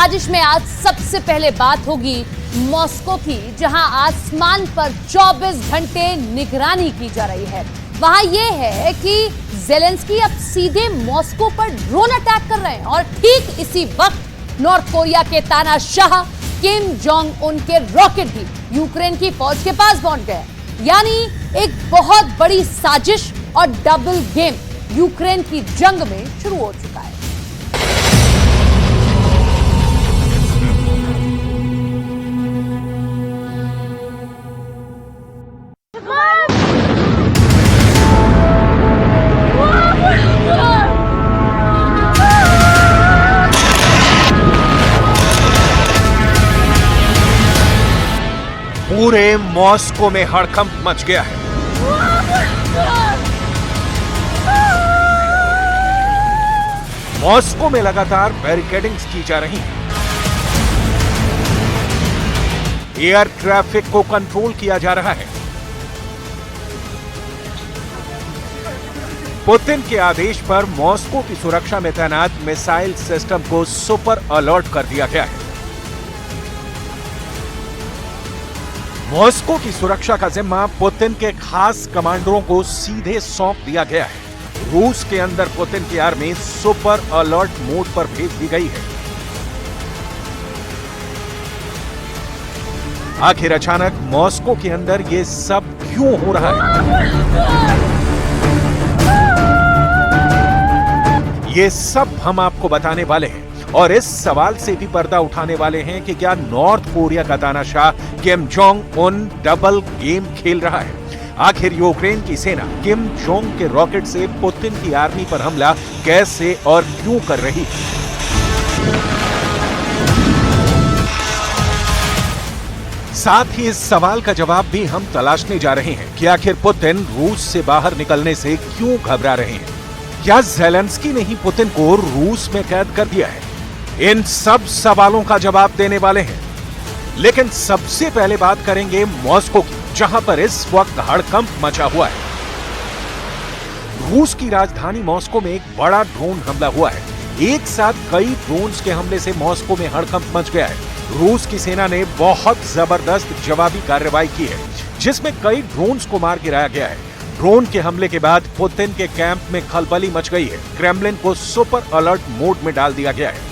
साजिश में आज सबसे पहले बात होगी मॉस्को की, जहां आसमान पर 24 घंटे निगरानी की जा रही है। वहां यह है कि ज़ेलेंस्की अब सीधे मॉस्को पर ड्रोन अटैक कर रहे हैं और ठीक इसी वक्त नॉर्थ कोरिया के तानाशाह किम जोंग उन के रॉकेट भी यूक्रेन की फौज के पास पहुंच गए। यानी एक बहुत बड़ी साजिश और डबल गेम यूक्रेन की जंग में शुरू हो चुका है। पूरे मॉस्को में हड़कंप मच गया है। मॉस्को में लगातार बैरिकेडिंग्स की जा रही हैं। एयर ट्रैफिक को कंट्रोल किया जा रहा है। पुतिन के आदेश पर मॉस्को की सुरक्षा में तैनात मिसाइल सिस्टम को सुपर अलर्ट कर दिया गया है। मॉस्को की सुरक्षा का जिम्मा पुतिन के खास कमांडरों को सीधे सौंप दिया गया है। रूस के अंदर पुतिन की आर्मी सुपर अलर्ट मोड पर भेज दी गई है। आखिर अचानक मॉस्को के अंदर ये सब क्यों हो रहा है? ये सब हम आपको बताने वाले हैं और इस सवाल से भी पर्दा उठाने वाले हैं कि क्या नॉर्थ कोरिया का तानाशाह Kim Jong Un double game खेल रहा है? आखिर यूक्रेन की सेना किम जोंग के रॉकेट से पुतिन की आर्मी पर हमला कैसे और क्यों कर रही है? साथ ही इस सवाल का जवाब भी हम तलाशने जा रहे हैं कि आखिर पुतिन रूस से बाहर निकलने से क्यों घबरा रहे हैं? क्या ज़ेलेंस्की ने ही पुतिन को रूस में कैद कर दिया है? इन सब सवालों का जवाब देने वाले हैं। लेकिन सबसे पहले बात करेंगे मॉस्को की, जहां पर इस वक्त हड़कंप मचा हुआ है। रूस की राजधानी मॉस्को में एक बड़ा ड्रोन हमला हुआ है। एक साथ कई ड्रोन्स के हमले से मॉस्को में हड़कंप मच गया है। रूस की सेना ने बहुत जबरदस्त जवाबी कार्रवाई की है, जिसमें कई ड्रोन्स को मार गिराया गया है। ड्रोन के हमले के बाद पुतिन के कैंप में खलबली मच गई है। क्रेमलिन को सुपर अलर्ट मोड में डाल दिया गया है।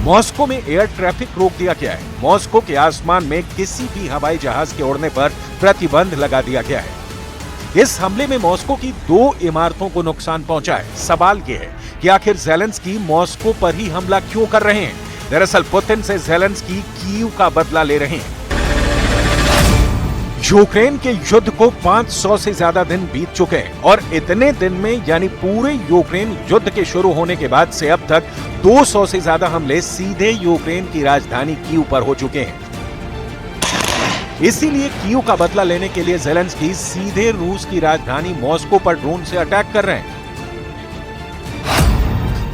मॉस्को में एयर ट्रैफिक रोक दिया गया है। मॉस्को के आसमान में किसी भी हवाई जहाज के उड़ने पर प्रतिबंध लगा दिया गया है। इस हमले में मॉस्को की 2 इमारतों को नुकसान पहुंचा है। सवाल यह है कि आखिर ज़ेलेंस्की मॉस्को पर ही हमला क्यों कर रहे हैं? दरअसल पुतिन से ज़ेलेंस्की कीव का बदला ले रहे हैं। यूक्रेन के युद्ध को 500 से ज्यादा दिन बीत चुके हैं और इतने दिन में यानी पूरे यूक्रेन युद्ध के शुरू होने के बाद से अब तक 200 से ज्यादा हमले सीधे यूक्रेन की राजधानी कीव पर हो चुके हैं। इसीलिए कीव का बदला लेने के लिए ज़ेलेंस्की सीधे रूस की राजधानी मॉस्को पर ड्रोन से अटैक कर रहे हैं।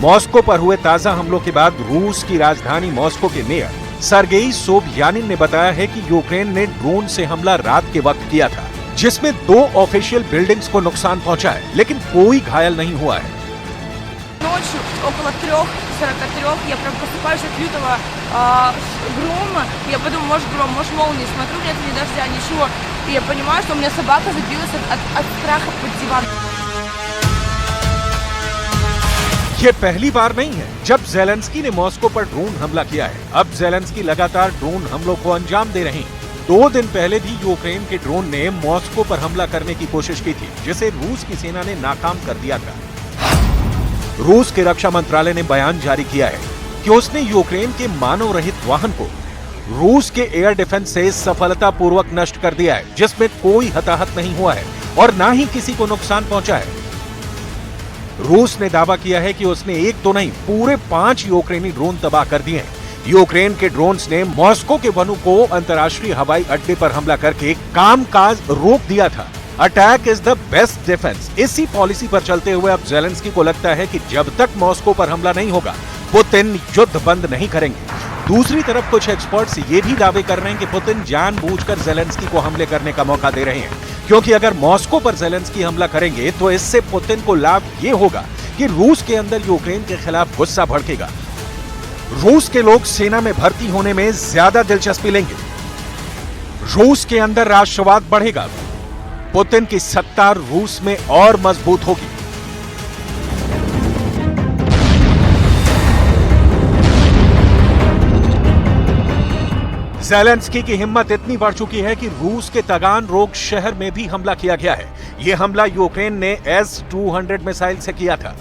मॉस्को पर हुए ताजा हमलों के बाद रूस की राजधानी मॉस्को के मेयर सर्गेई सोबयानिन ने बताया है कि यूक्रेन ने ड्रोन से हमला रात के वक्त किया था, जिसमें 2 ऑफिशियल बिल्डिंग्स को नुकसान पहुंचा है, लेकिन कोई घायल नहीं हुआ है। Ночью около 3:43 я прям просыпаюсь от лютого грома. Я подумала, может гром, может молния. Смотрю, нет ни дождя, ничего. И я понимаю, что у меня собака забилась от страха под диван. ये पहली बार नहीं है जब ज़ेलेंस्की ने मॉस्को पर ड्रोन हमला किया है। अब ज़ेलेंस्की लगातार ड्रोन हमलों को अंजाम दे रहे हैं। 2 दिन पहले भी यूक्रेन के ड्रोन ने मॉस्को पर हमला करने की कोशिश की थी, जिसे रूस की सेना ने नाकाम कर दिया था। रूस के रक्षा मंत्रालय ने बयान जारी किया है कि उसने यूक्रेन के मानव रहित वाहन को रूस के एयर डिफेंस से सफलतापूर्वक नष्ट कर दिया है, जिसमें कोई हताहत नहीं हुआ है और न ही किसी को नुकसान पहुंचा है। रूस ने दावा किया है कि उसने एक तो नहीं पूरे 5 यूक्रेनी ड्रोन तबाह कर दिए हैं। यूक्रेन के ड्रोन्स ने मॉस्को के वनों को अंतर्राष्ट्रीय हवाई अड्डे पर हमला करके कामकाज रोक दिया था। Attack is the best defence. इसी पॉलिसी पर चलते हुए अब ज़ेलेंस्की को लगता है कि जब तक मॉस्को पर हमला नहीं होगा, पुतिन युद्ध बंद नहीं करेंगे। दूसरी तरफ कुछ एक्सपर्ट्स ये भी दावे कर रहे हैं कि पुतिन जानबूझकर ज़ेलेंस्की को हमले करने का मौका दे रहे हैं, क्योंकि अगर मॉस्को पर ज़ेलेंस्की हमला करेंगे तो इससे पुतिन को लाभ ये होगा कि रूस के अंदर यूक्रेन के खिलाफ गुस्सा भड़केगा। रूस के लोग सेना में भर्ती होने में ज्यादा दिलचस्पी लेंगे। रूस के अंदर राष्ट्रवाद बढ़ेगा। पुतिन की सत्ता रूस में और मजबूत होगी। ज़ेलेंस्की की हिम्मत इतनी बढ़ चुकी है कि रूस के तागानरोग शहर में भी हमला किया गया है। यह हमला यूक्रेन ने S-200 मिसाइल से किया था,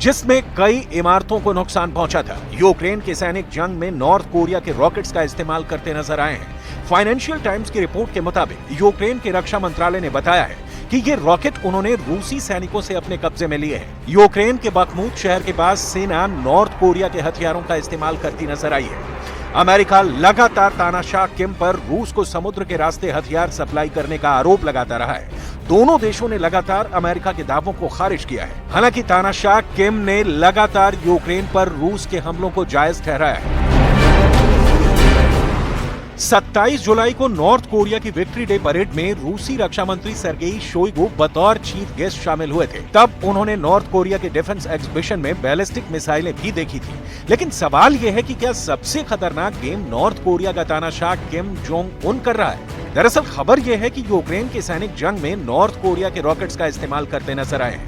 जिसमें कई इमारतों को नुकसान पहुंचा था। यूक्रेन के सैनिक जंग में नॉर्थ कोरिया के रॉकेट्स का इस्तेमाल करते नजर आए हैं। फाइनेंशियल टाइम्स की रिपोर्ट के मुताबिक यूक्रेन के रक्षा मंत्रालय ने बताया है कि ये रॉकेट उन्होंने रूसी सैनिकों से अपने कब्जे में लिए हैं। यूक्रेन के बखमूत शहर के पास सेना नॉर्थ कोरिया के हथियारों का इस्तेमाल करती नजर आई है। अमेरिका लगातार तानाशाह किम पर रूस को समुद्र के रास्ते हथियार सप्लाई करने का आरोप लगाता रहा है। दोनों देशों ने लगातार अमेरिका के दावों को खारिज किया है। हालांकि तानाशाह किम ने लगातार यूक्रेन पर रूस के हमलों को जायज ठहराया है। 27 जुलाई को नॉर्थ कोरिया की विक्ट्री डे परेड में रूसी रक्षा मंत्री सर्गेई शोइगु बतौर चीफ गेस्ट शामिल हुए थे। तब उन्होंने नॉर्थ कोरिया के डिफेंस एग्जीबिशन में बैलिस्टिक मिसाइलें भी देखी थी। लेकिन सवाल यह है कि क्या सबसे खतरनाक गेम नॉर्थ कोरिया का तानाशाह किम जोंग उन कर रहा है? दरअसल खबर यह है कि यूक्रेन के सैनिक जंग में नॉर्थ कोरिया के रॉकेट्स का इस्तेमाल करते नजर आए हैं।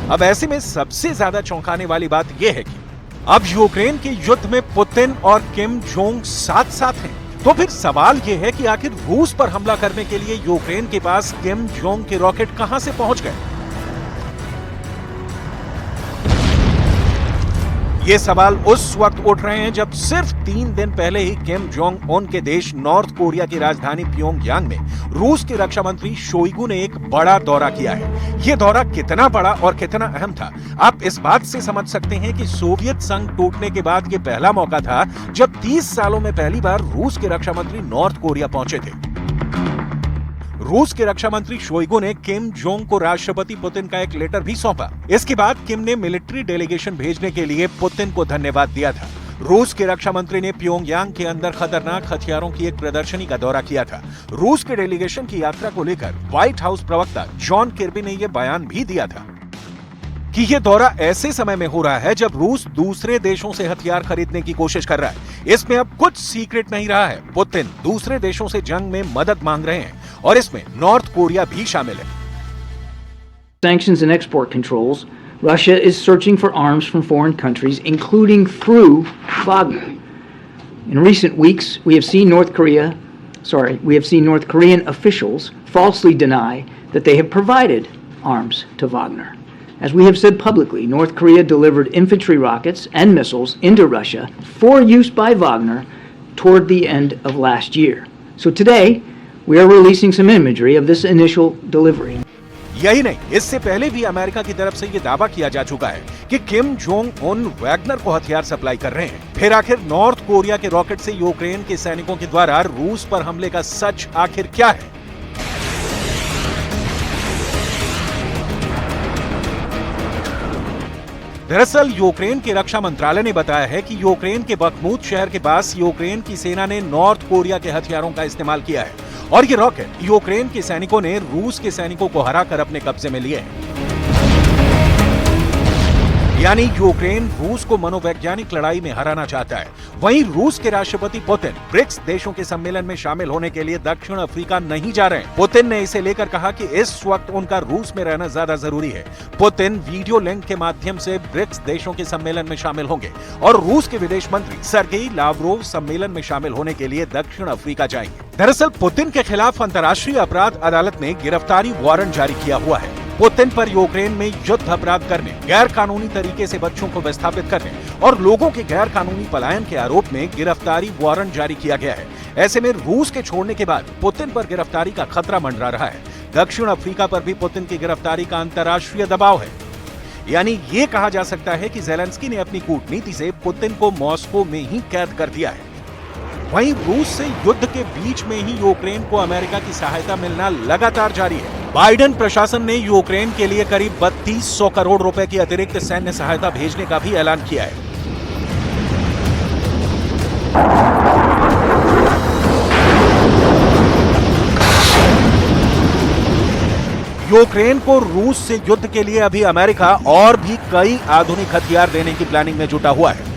अब ऐसे में सबसे ज्यादा चौंकाने वाली बात यह है कि अब यूक्रेन के युद्ध में पुतिन और किम जोंग साथ साथ हैं। तो फिर सवाल यह है कि आखिर रूस पर हमला करने के लिए यूक्रेन के पास किम जोंग के रॉकेट कहां से पहुंच गए? ये सवाल उस वक्त उठ रहे हैं जब सिर्फ 3 दिन पहले ही किम जोंग उन के देश नॉर्थ कोरिया की राजधानी प्योंगयांग में रूस के रक्षा मंत्री शोइगु ने एक बड़ा दौरा किया है। यह दौरा कितना बड़ा और कितना अहम था, आप इस बात से समझ सकते हैं कि सोवियत संघ टूटने के बाद यह पहला मौका था जब 30 सालों में पहली बार रूस के रक्षा मंत्री नॉर्थ कोरिया पहुंचे थे। रूस के रक्षा मंत्री शोइगु ने किम जोंग को राष्ट्रपति पुतिन का एक लेटर भी सौंपा। इसके बाद किम ने मिलिट्री डेलीगेशन भेजने के लिए पुतिन को धन्यवाद दिया था। रूस के रक्षा मंत्री ने प्योंगयांग के अंदर खतरनाक हथियारों की एक प्रदर्शनी का दौरा किया था। रूस के डेलीगेशन की यात्रा को लेकर व्हाइट हाउस प्रवक्ता जॉन किर्बी ने यह बयान भी दिया था कि यह दौरा ऐसे समय में हो रहा है जब रूस दूसरे देशों से हथियार खरीदने की कोशिश कर रहा है। इसमें अब कुछ सीक्रेट नहीं रहा है। पुतिन दूसरे देशों से जंग में मदद मांग रहे हैं और इसमें नॉर्थ कोरिया भी शामिल है। Sanctions and export controls, Russia is searching for arms from foreign countries, including through Wagner. In recent weeks, we have seen North Korean officials falsely deny that they have provided arms to Wagner. As we have said publicly, North Korea delivered infantry rockets and missiles into Russia for use by Wagner toward the end of last year. So today, we are releasing some imagery of this initial delivery. यही नहीं, इससे पहले भी America की तरफ से यह दावा किया जा चुका है कि किम जोंग उन वैगनर को हथियार सप्लाई कर रहे हैं। फिर आखिर नॉर्थ कोरिया के रॉकेट से यूक्रेन के सैनिकों के द्वारा रूस पर हमले का सच आखिर क्या है? दरअसल यूक्रेन के रक्षा मंत्रालय ने बताया है कि यूक्रेन के बखमूत शहर के पास यूक्रेन की सेना ने नॉर्थ कोरिया के हथियारों का इस्तेमाल किया है और ये रॉकेट यूक्रेन के सैनिकों ने रूस के सैनिकों को हराकर अपने कब्जे में लिए हैं। यानी यूक्रेन रूस को मनोवैज्ञानिक लड़ाई में हराना चाहता है। वहीं रूस के राष्ट्रपति पुतिन ब्रिक्स देशों के सम्मेलन में शामिल होने के लिए दक्षिण अफ्रीका नहीं जा रहे हैं। पुतिन ने इसे लेकर कहा कि इस वक्त उनका रूस में रहना ज्यादा जरूरी है। पुतिन वीडियो लिंक के माध्यम से ब्रिक्स देशों के सम्मेलन में शामिल होंगे और रूस के विदेश मंत्री सर्गेई लावरोव सम्मेलन में शामिल होने के लिए दक्षिण अफ्रीका जाएंगे। दरअसल पुतिन के खिलाफ अंतर्राष्ट्रीय अपराध अदालत ने गिरफ्तारी वारंट जारी किया हुआ है। पुतिन पर यूक्रेन में युद्ध अपराध करने, गैर कानूनी तरीके से बच्चों को विस्थापित करने और लोगों के गैर कानूनी पलायन के आरोप में गिरफ्तारी वारंट जारी किया गया है। ऐसे में रूस के छोड़ने के बाद पुतिन पर गिरफ्तारी का खतरा मंडरा रहा है। दक्षिण अफ्रीका पर भी पुतिन की गिरफ्तारी का अंतर्राष्ट्रीय दबाव है। यानी ये कहा जा सकता है कि ज़ेलेंस्की ने अपनी कूटनीति से पुतिन को मॉस्को में ही कैद कर दिया है। वहीं रूस से युद्ध के बीच में ही यूक्रेन को अमेरिका की सहायता मिलना लगातार जारी है। बाइडेन प्रशासन ने यूक्रेन के लिए करीब 3200 करोड़ रुपए की अतिरिक्त सैन्य सहायता भेजने का भी ऐलान किया है। यूक्रेन को रूस से युद्ध के लिए अभी अमेरिका और भी कई आधुनिक हथियार देने की प्लानिंग में जुटा हुआ है।